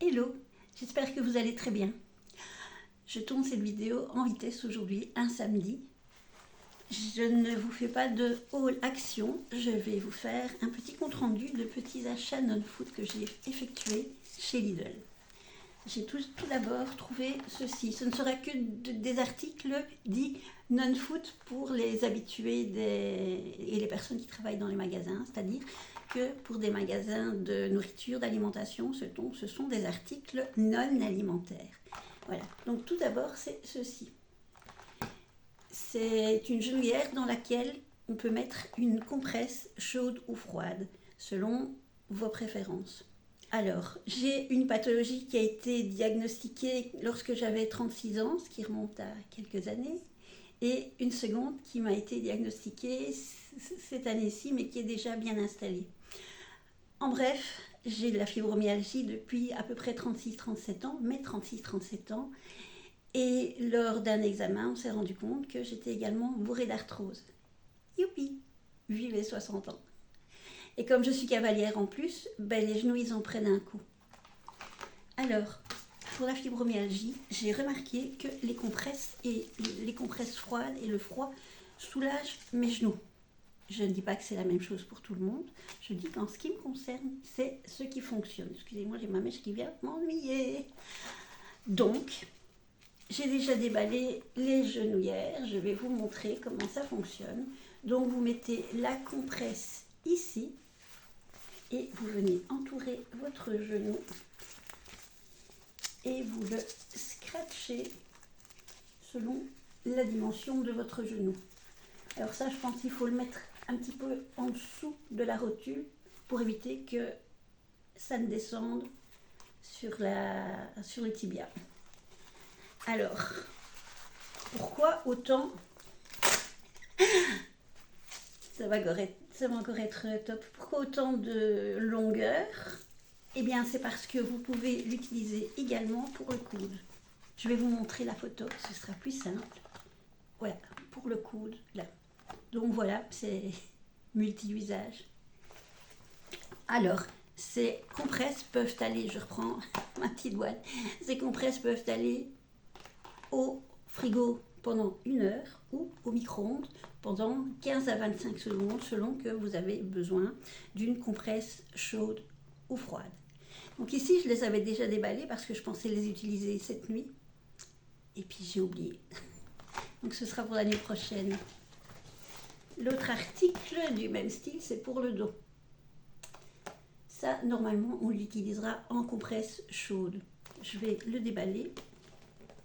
Hello, j'espère que vous allez très bien. Je tourne cette vidéo en vitesse aujourd'hui, un samedi. Je ne vous fais pas de haul action, je vais vous faire un petit compte rendu de petits achats non-food que j'ai effectués chez Lidl. J'ai tout d'abord trouvé ceci. Ce ne sera que des articles dits non-food pour les habitués et les personnes qui travaillent dans les magasins, c'est-à-dire que pour des magasins de nourriture, d'alimentation, ce sont des articles non alimentaires. Voilà, donc tout d'abord c'est ceci. C'est une genouillère dans laquelle on peut mettre une compresse chaude ou froide, selon vos préférences. Alors, j'ai une pathologie qui a été diagnostiquée lorsque j'avais 36 ans, ce qui remonte à quelques années, et une seconde qui m'a été diagnostiquée cette année-ci, mais qui est déjà bien installée. En bref, j'ai de la fibromyalgie depuis à peu près 36-37 ans, mais 36-37 ans, et lors d'un examen, on s'est rendu compte que j'étais également bourrée d'arthrose. Youpi, vive les 60 ans. Et comme je suis cavalière en plus, les genoux ils en prennent un coup. Alors, pour la fibromyalgie, j'ai remarqué que les compresses froides et le froid soulagent mes genoux. Je ne dis pas que c'est la même chose pour tout le monde. Je dis qu'en ce qui me concerne, c'est ce qui fonctionne. Excusez-moi, j'ai ma mèche qui vient m'ennuyer. Donc, j'ai déjà déballé les genouillères. Je vais vous montrer comment ça fonctionne. Donc, vous mettez la compresse ici. Et vous venez entourer votre genou et vous le scratchez selon la dimension de votre genou. Alors ça, je pense qu'il faut le mettre un petit peu en dessous de la rotule pour éviter que ça ne descende sur le tibia. Alors, pourquoi autant... Ça va encore être top. Pourquoi autant de longueur? Eh bien, c'est parce que vous pouvez l'utiliser également pour le coude. Je vais vous montrer la photo, ce sera plus simple. Voilà, pour le coude, là. Donc voilà, c'est multi-usage. Alors, ces compresses peuvent aller, je reprends ma petite boîte, ces compresses peuvent aller au frigo pendant 1 heure ou au micro-ondes pendant 15 à 25 secondes selon que vous avez besoin d'une compresse chaude ou froide. Donc ici, je les avais déjà déballées parce que je pensais les utiliser cette nuit. Et puis j'ai oublié. Donc ce sera pour la nuit prochaine. L'autre article du même style, c'est pour le dos. Ça, normalement, on l'utilisera en compresse chaude. Je vais le déballer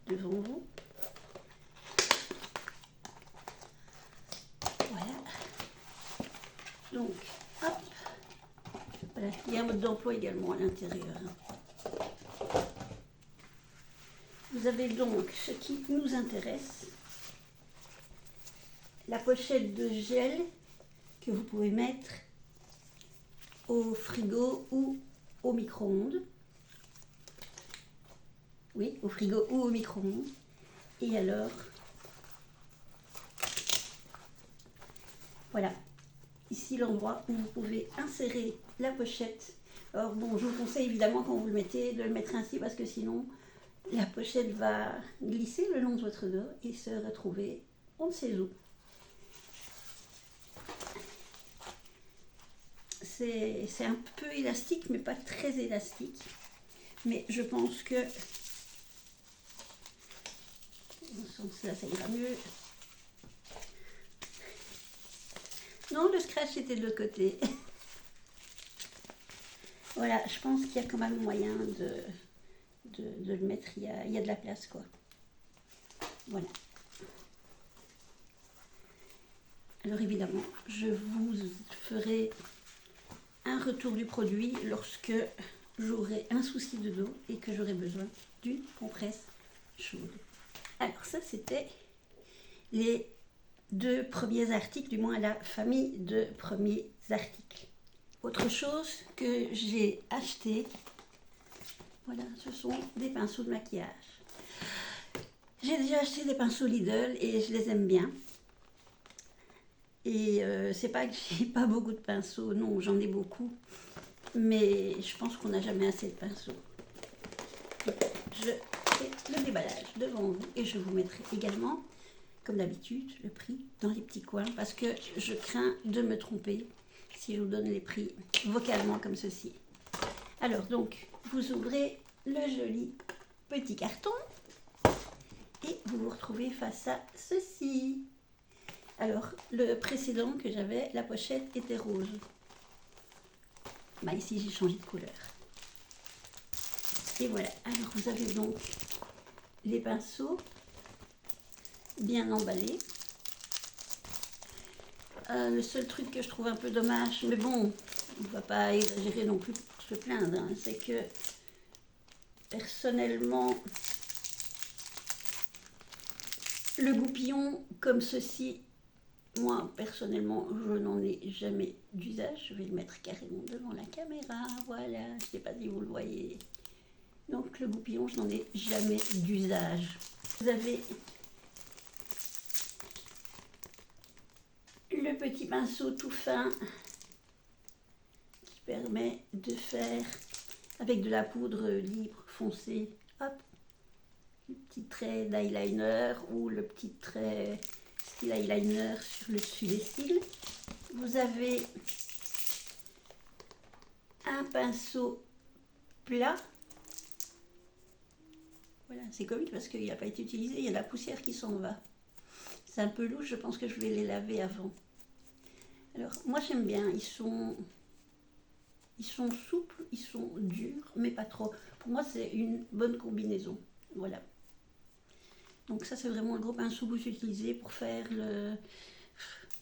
devant vous. Voilà. Donc, hop. Voilà. Il y a un mode d'emploi également à l'intérieur. Vous avez donc ce qui nous intéresse. La pochette de gel que vous pouvez mettre au frigo ou au micro-ondes. Oui, au frigo ou au micro-ondes. Et alors, voilà, ici l'endroit où vous pouvez insérer la pochette. Alors bon, je vous conseille évidemment quand vous le mettez de le mettre ainsi parce que sinon la pochette va glisser le long de votre dos et se retrouver on ne sait où. C'est un peu élastique mais pas très élastique. Mais je pense que dans ce sens-là ça ira mieux. Non, le scratch était de l'autre côté. Voilà, je pense qu'il y a quand même moyen de le mettre. Il y a de la place, quoi. Voilà. Alors évidemment, je vous ferai un retour du produit lorsque j'aurai un souci de dos et que j'aurai besoin d'une compresse chaude. Alors ça, c'était les 2 premiers articles, du moins la famille de premiers articles. Autre chose que j'ai acheté, voilà, ce sont des pinceaux de maquillage. J'ai déjà acheté des pinceaux Lidl et je les aime bien. Et c'est pas que j'ai pas beaucoup de pinceaux, non, j'en ai beaucoup. Mais je pense qu'on n'a jamais assez de pinceaux. Je fais le déballage devant vous et je vous mettrai également, comme d'habitude, le prix dans les petits coins parce que je crains de me tromper si je vous donne les prix vocalement comme ceci. Alors donc, vous ouvrez le joli petit carton et vous vous retrouvez face à ceci. Alors, le précédent que j'avais, la pochette était rose. Bah, ici, j'ai changé de couleur. Et voilà. Alors, vous avez donc les pinceaux bien emballés. Le seul truc que je trouve un peu dommage, mais bon, on ne va pas exagérer non plus pour se plaindre, hein, c'est que personnellement, le goupillon comme ceci, moi personnellement, je n'en ai jamais d'usage. Je vais le mettre carrément devant la caméra, voilà, je ne sais pas si vous le voyez. Donc le goupillon, je n'en ai jamais d'usage. Vous avez le petit pinceau tout fin qui permet de faire avec de la poudre libre foncée, hop, le petit trait d'eyeliner ou le petit trait style eyeliner sur le dessus des cils. Vous avez un pinceau plat. Voilà, c'est comique parce qu'il n'a pas été utilisé, il y a la poussière qui s'en va. C'est un peu louche, je pense que je vais les laver avant. Alors, moi j'aime bien, ils sont souples, ils sont durs, mais pas trop. Pour moi, c'est une bonne combinaison. Voilà. Donc ça, c'est vraiment le gros pinceau que vous utilisez pour faire le...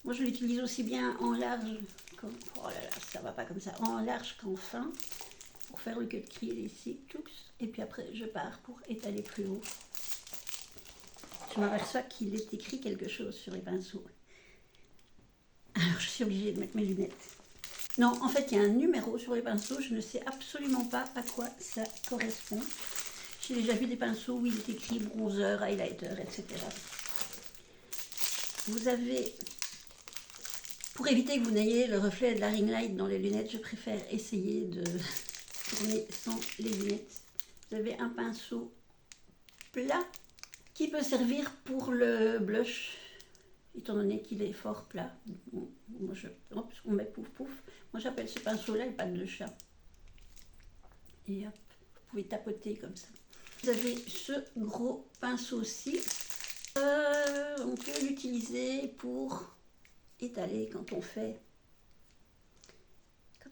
Moi, je l'utilise aussi bien en large, comme... oh là là, ça va pas comme ça, en large qu'en fin, pour faire le cut crease ici, et puis après, je pars pour étaler plus haut. Je m'aperçois qu'il est écrit quelque chose sur les pinceaux. Alors, je suis obligée de mettre mes lunettes. Non, en fait, il y a un numéro sur les pinceaux. Je ne sais absolument pas à quoi ça correspond. J'ai déjà vu des pinceaux où il est écrit bronzer, highlighter, etc. Vous avez, pour éviter que vous n'ayez le reflet de la ring light dans les lunettes, je préfère essayer de tourner sans les lunettes. Vous avez un pinceau plat qui peut servir pour le blush, étant donné qu'il est fort plat. Moi, on met pouf pouf. Moi, j'appelle ce pinceau-là le patte de chat. Et hop, vous pouvez tapoter comme ça. Vous avez ce gros pinceau-ci. On peut l'utiliser pour étaler quand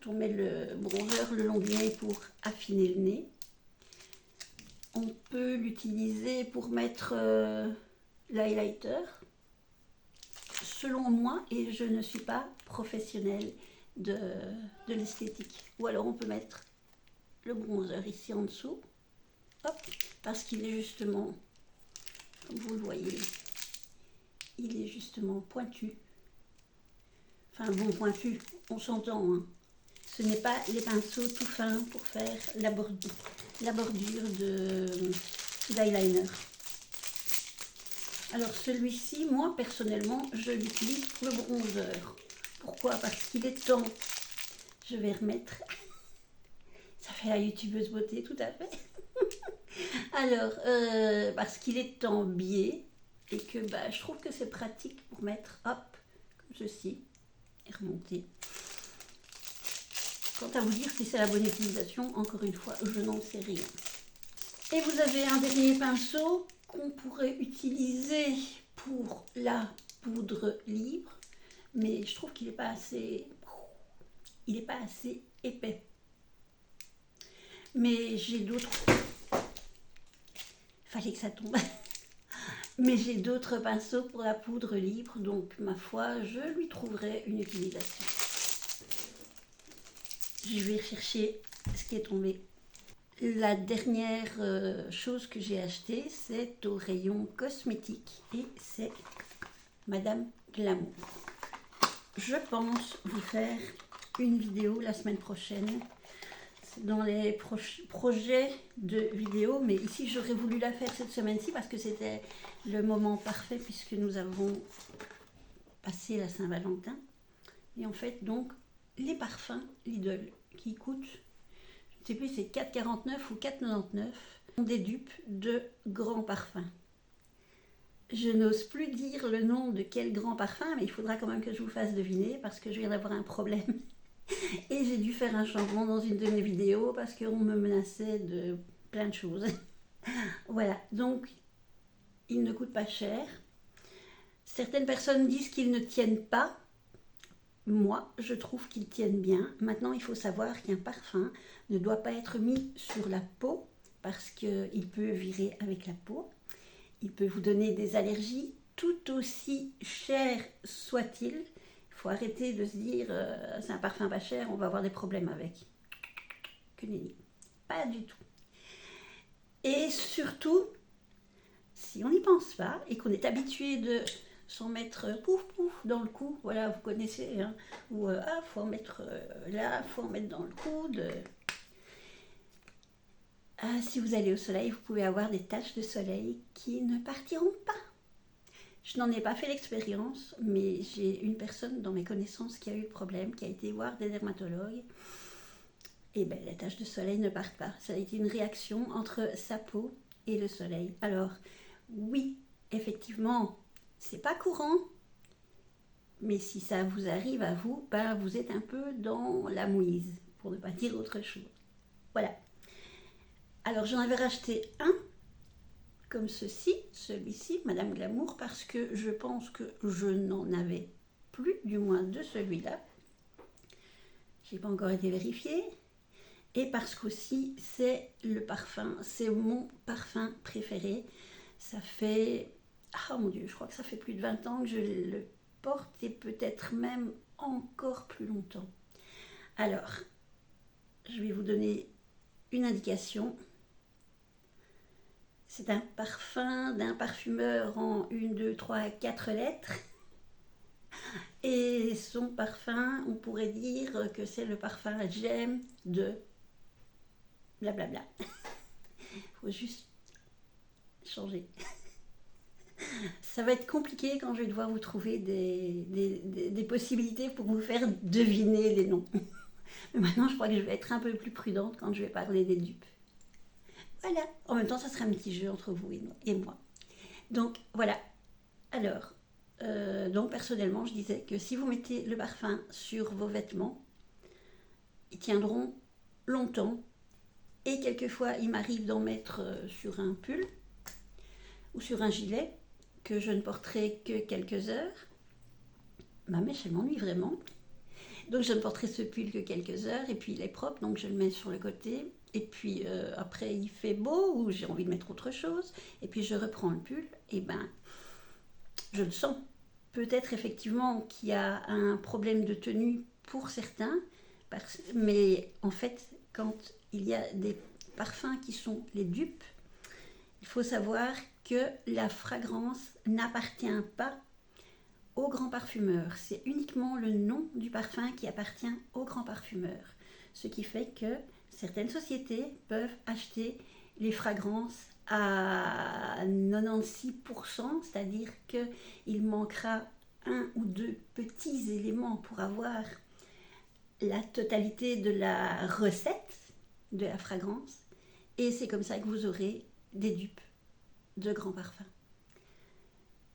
on met le bronzer le long du nez pour affiner le nez. On peut l'utiliser pour mettre l'highlighter. Selon moi, et je ne suis pas professionnelle de l'esthétique. Ou alors on peut mettre le bronzer ici en dessous. Hop, parce qu'il est justement, comme vous le voyez, il est justement pointu. Enfin bon, pointu, on s'entend, hein. Ce n'est pas les pinceaux tout fins pour faire la bordure d'eyeliner. Alors celui-ci, moi personnellement, je l'utilise pour le bronzer. Pourquoi? Parce qu'il est temps. Je vais remettre. Ça fait la youtubeuse beauté, tout à fait. Alors, parce qu'il est en biais et que je trouve que c'est pratique pour mettre, hop, comme ceci, et remonter. Quant à vous dire si c'est la bonne utilisation, encore une fois, je n'en sais rien. Et vous avez un dernier pinceau qu'on pourrait utiliser pour la poudre libre, mais je trouve qu'il n'est pas assez, épais. Mais j'ai d'autres, fallait que ça tombe. Mais j'ai d'autres pinceaux pour la poudre libre, donc ma foi, je lui trouverai une utilisation. Je vais chercher ce qui est tombé. La dernière chose que j'ai achetée, c'est au rayon cosmétique et c'est Madame Glamour. Je pense vous faire une vidéo la semaine prochaine. C'est dans les projets de vidéo, mais ici j'aurais voulu la faire cette semaine-ci parce que c'était le moment parfait puisque nous avons passé la Saint-Valentin. Et en fait, donc, les parfums Lidl qui coûtent, je ne sais plus, c'est 4,49 ou 4,99. des dupes de grands parfums. Je n'ose plus dire le nom de quel grand parfum, mais il faudra quand même que je vous fasse deviner parce que je viens d'avoir un problème. Et j'ai dû faire un changement dans une de mes vidéos parce qu'on me menaçait de plein de choses. Voilà, donc ils ne coûtent pas cher. Certaines personnes disent qu'ils ne tiennent pas. Moi, je trouve qu'ils tiennent bien. Maintenant, il faut savoir qu'un parfum ne doit pas être mis sur la peau parce qu'il peut virer avec la peau. Il peut vous donner des allergies, tout aussi cher soit-il. Il faut arrêter de se dire c'est un parfum pas cher, on va avoir des problèmes avec. Que nenni. Pas du tout. Et surtout, si on n'y pense pas et qu'on est habitué de s'en mettre pouf pouf dans le cou, voilà, vous connaissez, hein, ou faut en mettre là, faut en mettre dans le coude. Si vous allez au soleil, vous pouvez avoir des taches de soleil qui ne partiront pas. Je n'en ai pas fait l'expérience, mais j'ai une personne dans mes connaissances qui a eu le problème, qui a été voir des dermatologues. Et bien, les taches de soleil ne partent pas. Ça a été une réaction entre sa peau et le soleil. Alors, oui, effectivement, c'est pas courant, mais si ça vous arrive à vous, ben vous êtes un peu dans la mouise, pour ne pas dire autre chose. Voilà. Alors j'en avais racheté un comme ceci, celui-ci, Madame Glamour, parce que je pense que je n'en avais plus, du moins de celui-là. Je n'ai pas encore été vérifiée. Et parce qu'aussi c'est le parfum, c'est mon parfum préféré. Ça fait, oh mon Dieu, je crois que ça fait plus de 20 ans que je le porte et peut-être même encore plus longtemps. Alors, je vais vous donner une indication. C'est un parfum d'un parfumeur en 1, 2, 3, 4 lettres. Et son parfum, on pourrait dire que c'est le parfum J'aime de blablabla. Il faut juste changer. Ça va être compliqué quand je vais devoir vous trouver des possibilités pour vous faire deviner les noms. Mais maintenant, je crois que je vais être un peu plus prudente quand je vais parler des dupes. Voilà. En même temps, ça sera un petit jeu entre vous et moi. Donc, voilà. Alors, donc personnellement, je disais que si vous mettez le parfum sur vos vêtements, ils tiendront longtemps. Et quelquefois, il m'arrive d'en mettre sur un pull ou sur un gilet que je ne porterai que quelques heures. Ma mèche, elle m'ennuie vraiment. Donc, je ne porterai ce pull que quelques heures et puis il est propre, donc je le mets sur le côté. Et puis après, il fait beau ou j'ai envie de mettre autre chose. Et puis, je reprends le pull et ben, je le sens. Peut-être effectivement qu'il y a un problème de tenue pour certains, mais en fait, quand il y a des parfums qui sont les dupes, il faut savoir que la fragrance n'appartient pas au grand parfumeur. C'est uniquement le nom du parfum qui appartient au grand parfumeur. Ce qui fait que certaines sociétés peuvent acheter les fragrances à 96%, c'est-à-dire qu'il manquera un ou deux petits éléments pour avoir la totalité de la recette de la fragrance. Et c'est comme ça que vous aurez des dupes de grands parfums,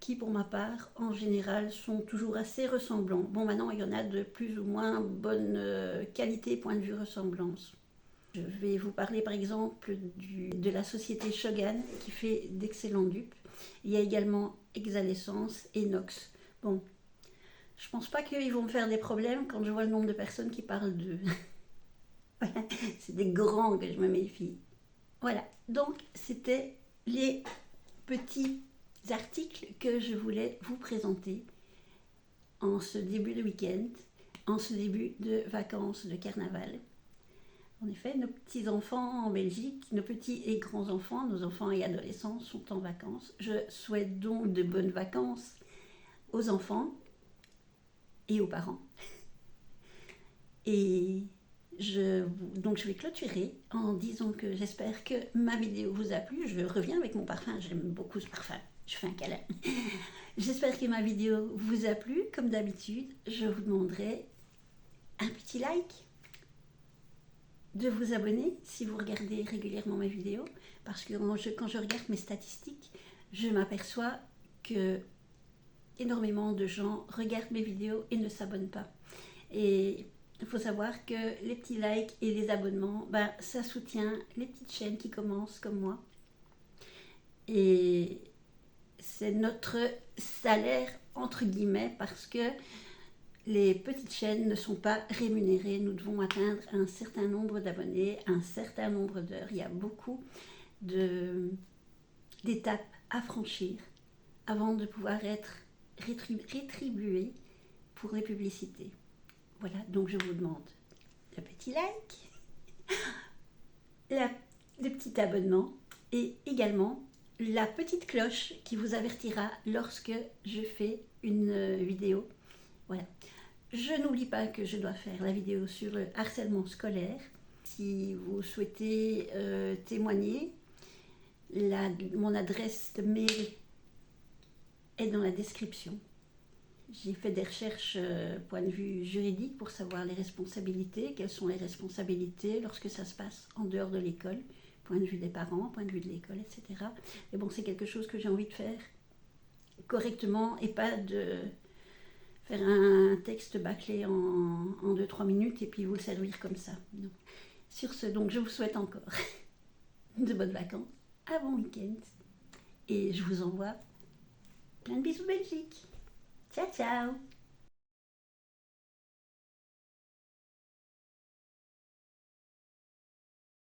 qui pour ma part, en général, sont toujours assez ressemblants. Bon, maintenant, il y en a de plus ou moins bonne qualité, point de vue ressemblance. Je vais vous parler par exemple de la société Shogun qui fait d'excellents dupes. Il y a également Exalescence et Nox. Bon, je pense pas qu'ils vont me faire des problèmes quand je vois le nombre de personnes qui parlent d'eux. Voilà, c'est des grands que je me méfie. Voilà, donc c'était les petits articles que je voulais vous présenter en ce début de week-end, en ce début de vacances de carnaval. En effet, nos petits-enfants en Belgique, nos petits et grands-enfants, nos enfants et adolescents sont en vacances. Je souhaite donc de bonnes vacances aux enfants et aux parents. Et donc je vais clôturer en disant que j'espère que ma vidéo vous a plu. Je reviens avec mon parfum, j'aime beaucoup ce parfum. Je fais un câlin. J'espère que ma vidéo vous a plu. Comme d'habitude, je vous demanderai un petit like. de vous abonner si vous regardez régulièrement mes vidéos, parce que quand je regarde mes statistiques, je m'aperçois que énormément de gens regardent mes vidéos et ne s'abonnent pas. Et il faut savoir que les petits likes et les abonnements, ben, ça soutient les petites chaînes qui commencent comme moi. Et c'est notre salaire, entre guillemets, parce que les petites chaînes ne sont pas rémunérées. Nous devons atteindre un certain nombre d'abonnés, un certain nombre d'heures. Il y a beaucoup d'étapes à franchir avant de pouvoir être rétribué pour les publicités. Voilà, donc je vous demande le petit like, le petit abonnement et également la petite cloche qui vous avertira lorsque je fais une vidéo. Voilà. Je n'oublie pas que je dois faire la vidéo sur le harcèlement scolaire. Si vous souhaitez témoigner, mon adresse de mail est dans la description. J'ai fait des recherches point de vue juridique pour savoir les responsabilités, quelles sont les responsabilités lorsque ça se passe en dehors de l'école, point de vue des parents, point de vue de l'école, etc. Et bon, c'est quelque chose que j'ai envie de faire correctement et pas de faire un texte bâclé en 2-3 minutes et puis vous le servir comme ça. Non. Sur ce, donc, je vous souhaite encore de bonnes vacances, un bon week-end et je vous envoie plein de bisous Belgique. Ciao, ciao!